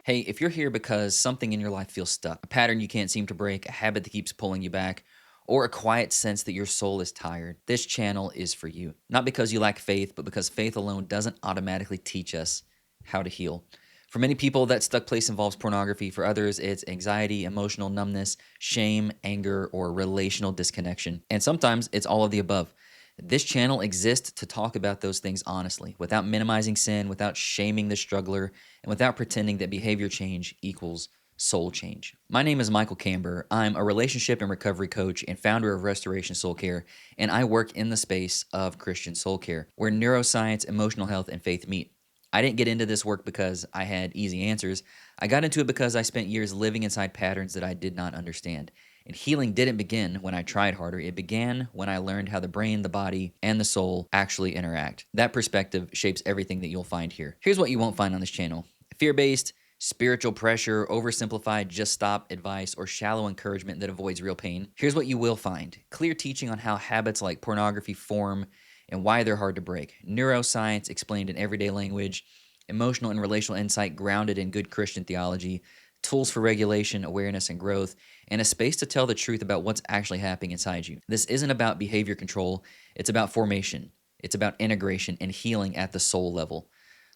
Hey, if you're here because something in your life feels stuck, a pattern you can't seem to break, a habit that keeps pulling you back, or a quiet sense that your soul is tired, this channel is for you. Not because you lack faith, but because faith alone doesn't automatically teach us how to heal. For many people, that stuck place involves pornography. For others, it's anxiety, emotional numbness, shame, anger, or relational disconnection. And sometimes it's all of the above. This channel exists to talk about those things honestly, without minimizing sin, without shaming the struggler, and without pretending that behavior change equals soul change. My name is Michael Camber. I'm a relationship and recovery coach and founder of Restoration Soul Care, and I work in the space of Christian soul care, where neuroscience, emotional health, and faith meet. I didn't get into this work because I had easy answers. I got into it because I spent years living inside patterns that I did not understand. And healing didn't begin when I tried harder. It began when I learned how the brain, the body, and the soul actually interact. That perspective shapes everything that you'll find here. Here's what you won't find on this channel: fear-based, spiritual pressure, oversimplified, just stop advice, or shallow encouragement that avoids real pain. Here's what you will find: clear teaching on how habits like pornography form and why they're hard to break, neuroscience explained in everyday language, emotional and relational insight grounded in good Christian theology, tools for regulation, awareness, and growth, and a space to tell the truth about what's actually happening inside you. This isn't about behavior control, it's about formation. It's about integration and healing at the soul level.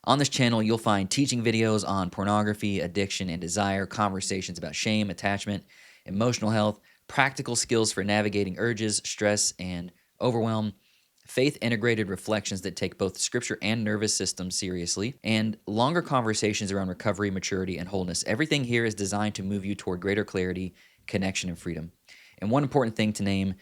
On this channel, you'll find teaching videos on pornography, addiction, and desire, conversations about shame, attachment, emotional health, practical skills for navigating urges, stress, and overwhelm, faith integrated reflections that take both scripture and nervous system seriously, and longer conversations around recovery, maturity, and wholeness. Everything here is designed to move you toward greater clarity, connection, and freedom. And one important thing to name: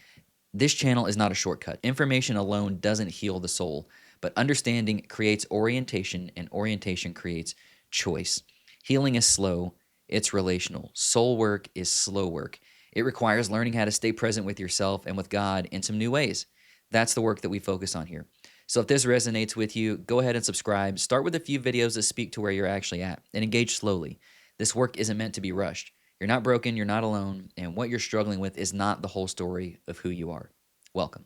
this channel is not a shortcut. Information alone doesn't heal the soul, but understanding creates orientation, and orientation creates choice. Healing is slow, it's relational. Soul work is slow work. It requires learning how to stay present with yourself and with God in some new ways. That's the work that we focus on here. So if this resonates with you, go ahead and subscribe. Start with a few videos that speak to where you're actually at and engage slowly. This work isn't meant to be rushed. You're not broken, you're not alone, and what you're struggling with is not the whole story of who you are. Welcome.